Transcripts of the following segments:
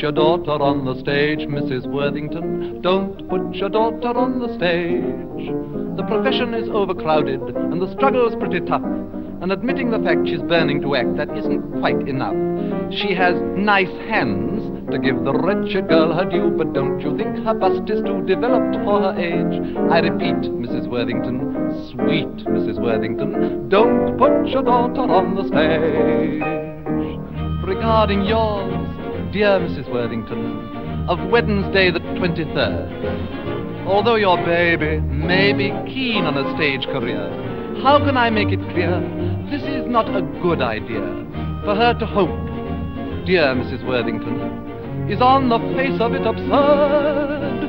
your daughter on the stage, Mrs. Worthington. Don't put your daughter on the stage. The profession is overcrowded and the struggle's pretty tough. And admitting the fact she's burning to act, that isn't quite enough. She has nice hands to give the wretched girl her due, but don't you think her bust is too developed for her age? I repeat, Mrs. Worthington, sweet Mrs. Worthington, don't put your daughter on the stage. Regarding yours, dear Mrs. Worthington, of Wednesday the 23rd, although your baby may be keen on a stage career, how can I make it clear this is not a good idea for her to hope, dear Mrs. Worthington, is on the face of it absurd.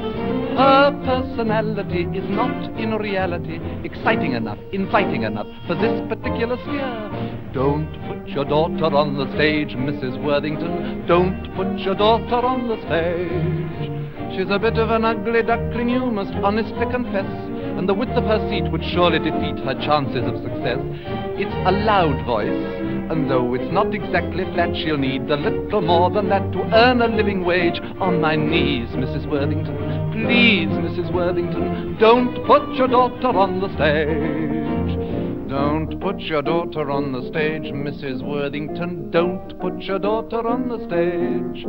Her personality is not in reality exciting enough, inviting enough for this particular sphere. Don't put your daughter on the stage, Mrs. Worthington. Don't put your daughter on the stage. She's a bit of an ugly duckling, you must honestly confess, and the width of her seat would surely defeat her chances of success. It's a loud voice, and though it's not exactly flat, she'll need a little more than that to earn a living wage. On my knees, Mrs. Worthington, please, Mrs. Worthington, don't put your daughter on the stage. Don't put your daughter on the stage, Mrs. Worthington, don't put your daughter on the stage.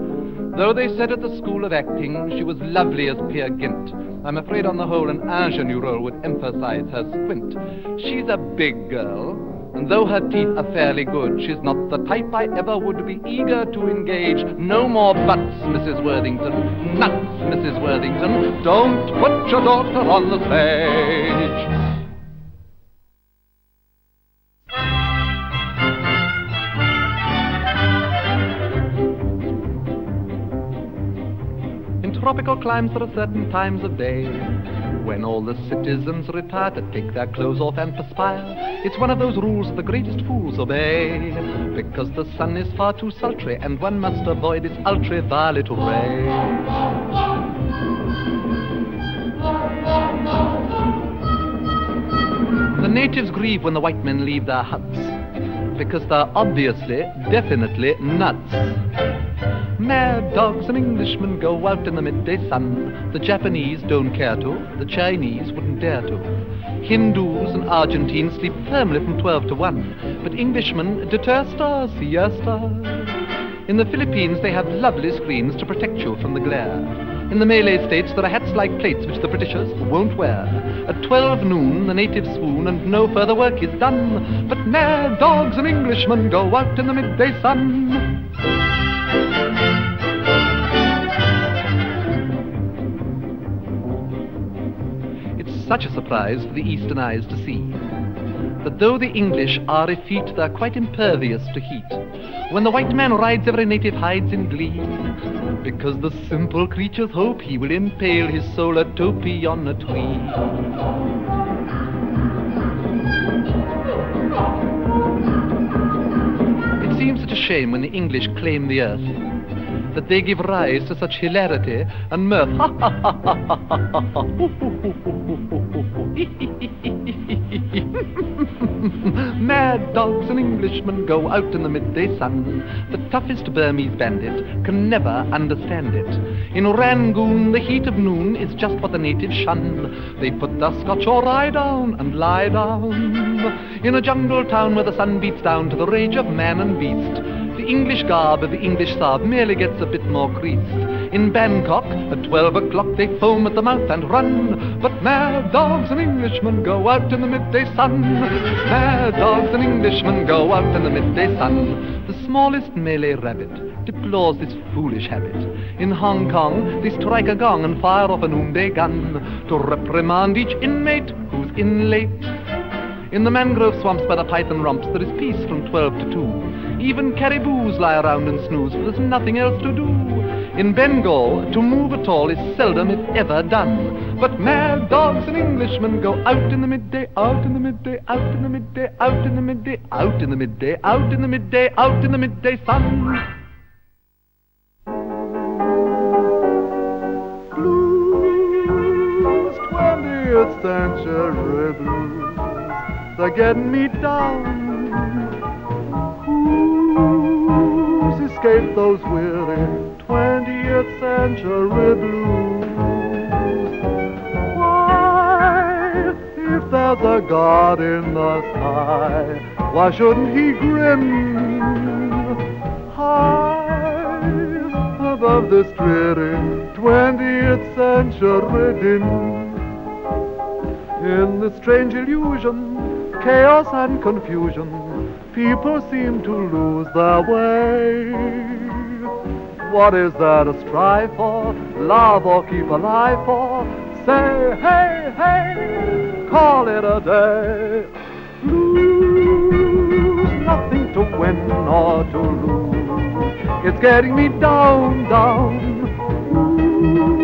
Though they said at the School of Acting she was lovely as Peer Gynt, I'm afraid on the whole an ingenue role would emphasize her squint. She's a big girl, and though her teeth are fairly good, she's not the type I ever would be eager to engage. No more buts, Mrs. Worthington, nuts, Mrs. Worthington, don't put your daughter on the stage. In tropical climes there are certain times of day when all the citizens retire to take their clothes off and perspire. It's one of those rules that the greatest fools obey, because the sun is far too sultry and one must avoid its ultraviolet ray. The natives grieve when the white men leave their huts, because they're obviously, definitely nuts. Mad dogs and Englishmen go out in the midday sun. The Japanese don't care to, the Chinese wouldn't dare to. Hindus and Argentines sleep firmly from 12 to 1, but Englishmen deter stars, siesta. In the Philippines they have lovely screens to protect you from the glare. In the Malay states there are hats like plates which the Britishers won't wear. At 12 noon the natives swoon and no further work is done, but mad dogs and Englishmen go out in the midday sun. It's such a surprise for the eastern eyes to see that though the English are effete, they're quite impervious to heat. When the white man rides, every native hides in glee, because the simple creatures hope he will impale his solar topee on a tree. It seems such a shame when the English claim the earth, that they give rise to such hilarity and mirth. Mad dogs and Englishmen go out in the midday sun. The toughest Burmese bandit can never understand it. In Rangoon the heat of noon is just what the natives shun. They put their Scotch or rye down and lie down. In a jungle town where the sun beats down to the rage of man and beast, the English garb of the English Sab merely gets a bit more creased. In Bangkok, at 12 o'clock they foam at the mouth and run, but mad dogs and Englishmen go out in the midday sun. Mad dogs and Englishmen go out in the midday sun. The smallest Malay rabbit deplores this foolish habit. In Hong Kong they strike a gong and fire off a noonday gun to reprimand each inmate who's in late. In the mangrove swamps by the python romps there is peace from 12 to 2. Even caribous lie around and snooze, for there's nothing else to do. In Bengal, to move at all is seldom if ever done. But mad dogs and Englishmen go out in the midday, out in the midday, out in the midday, out in the midday, out in the midday, out in the midday, out in the midday sun. Blues, 20th century blues, they're getting me down. Who's escaped those weary 20th 20th century blues. Why, if there's a God in the sky, why shouldn't he grin high above this dreary 20th century din? In this strange illusion, chaos and confusion, people seem to lose their way. What is there to strive for, love or keep alive for? Say, hey, hey, call it a day. Lose, nothing to win or to lose. It's getting me down, down.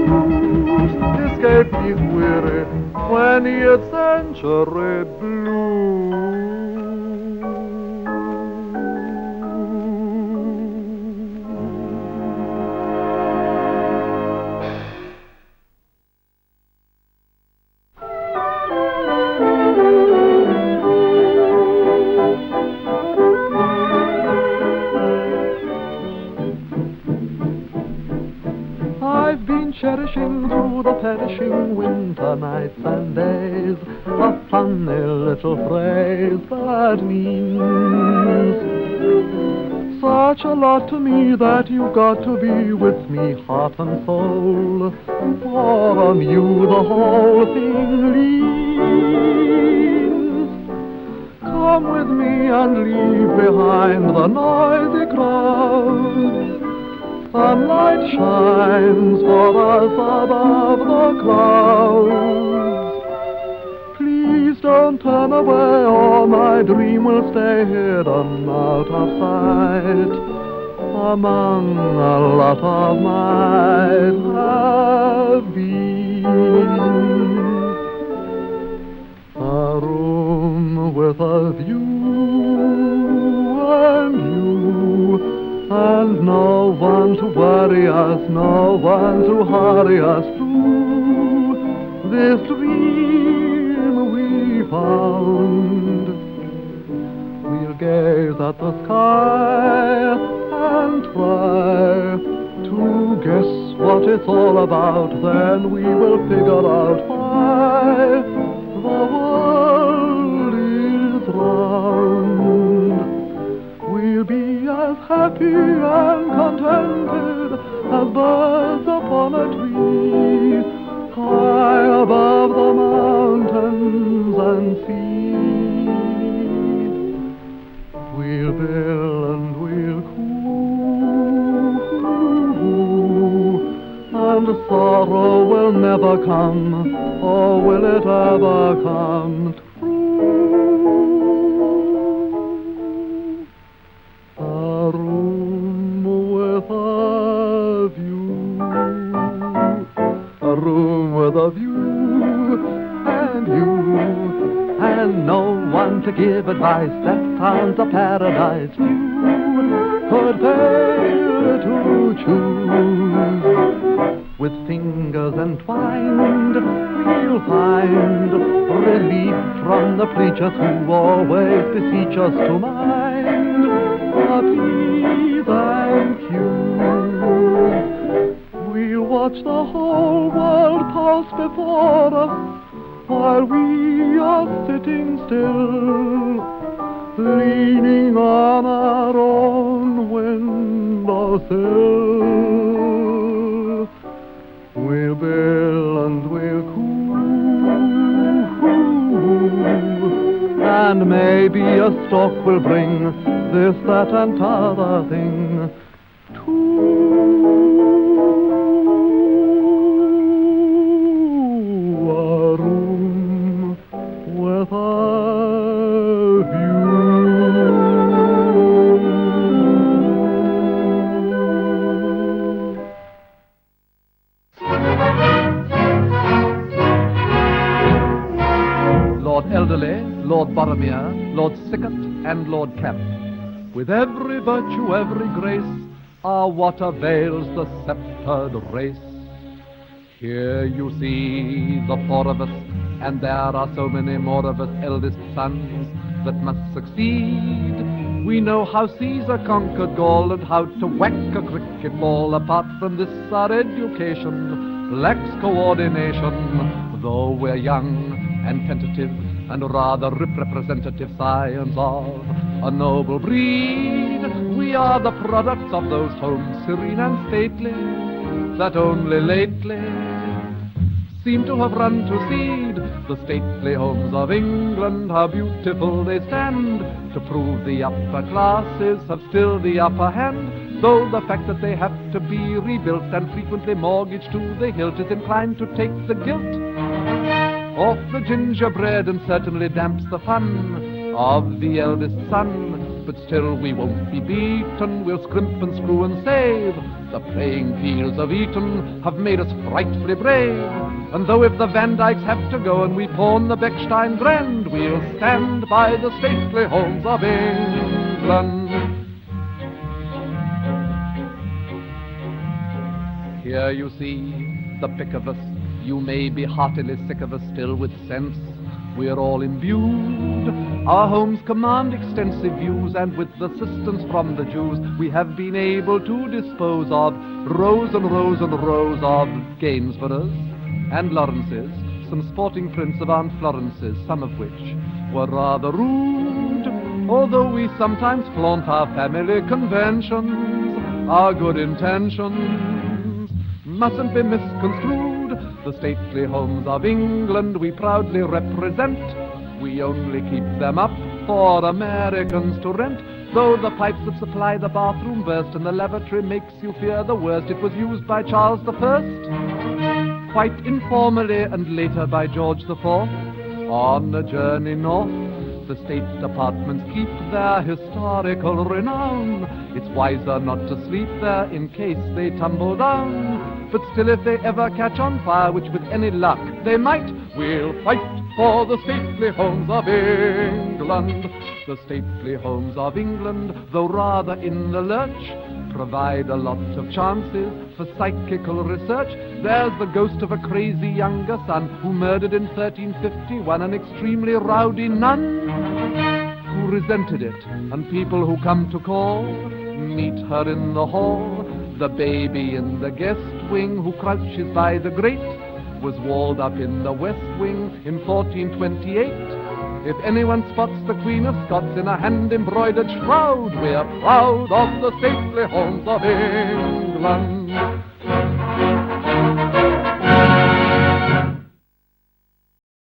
Lose, escape these weary 20th century blues. I've been cherishing through the perishing winter nights and days a funny little phrase that means such a lot to me that you've got to be with me heart and soul, for on you the whole thing leans. Come with me and leave behind the noisy crowds. Sunlight shines for us above the clouds. Please don't turn away or my dream will stay hidden out of sight among a lot of might have been. A room with a view and you, and no one to worry us, no one to hurry us through this dream we found. We'll gaze at the sky and try to guess what it's all about, then we will figure out why the world is round. We'll be as happy and contented as birds upon a tree, high above the mountains and sea. We'll bill and we'll coo, and sorrow will never come, or will it ever come true? A room with a view, a room with a view, and you, and no one to give advice. That sounds a paradise you could fail to choose. With fingers entwined, we'll find relief from the preachers who always beseech us to mind a peace and peace. We'll watch the whole world pass before us while we are sitting still, leaning on our own windowsill. We'll bill and we'll coo, and maybe a stork will bring this, that, and t'other thing to a room with a view. Lord Elderly, Lord Boromir, Lord Sickert, and Lord Camp, with every virtue, every grace, ah, what avails the sceptred race? Here you see the four of us, and there are so many more of us eldest sons that must succeed. We know how Caesar conquered Gaul and how to whack a cricket ball. Apart from this, our education lacks coordination. Though we're young and tentative and rather representative scions of a noble breed, we are the products of those homes serene and stately that only lately seem to have run to seed. The stately homes of England, how beautiful they stand, to prove the upper classes have still the upper hand, though the fact that they have to be rebuilt and frequently mortgaged to the hilt is inclined to take the guilt off the gingerbread and certainly damps the fun of the eldest son. But still we won't be beaten, we'll scrimp and screw and save. The playing fields of Eton have made us frightfully brave, and though if the Van Dykes have to go and we pawn the Bechstein Grand, we'll stand by the stately homes of England. Here you see the pick of us. You may be heartily sick of us, still with sense we're all imbued. Our homes command extensive views, and with assistance from the Jews we have been able to dispose of rows and rows and rows of Gainsboroughs and Lawrences, some sporting prints of Aunt Florences, some of which were rather rude. Although we sometimes flaunt our family conventions, our good intentions mustn't be misconstrued. The stately homes of England we proudly represent. We only keep them up for Americans to rent. Though the pipes that supply the bathroom burst and the lavatory makes you fear the worst, it was used by Charles I, quite informally, and later by George IV. On a journey north, the State Departments keep their historical renown. It's wiser not to sleep there in case they tumble down. But still, if they ever catch on fire, which with any luck they might, we'll fight for the stately homes of England. The stately homes of England, though rather in the lurch, provide a lot of chances for psychical research. There's the ghost of a crazy younger son who murdered in 1351 an extremely rowdy nun who resented it, and people who come to call meet her in the hall. The baby in the guest wing who crouches by the grate was walled up in the west wing in 1428. If anyone spots the Queen of Scots in a hand-embroidered shroud, we're proud of the stately homes of England.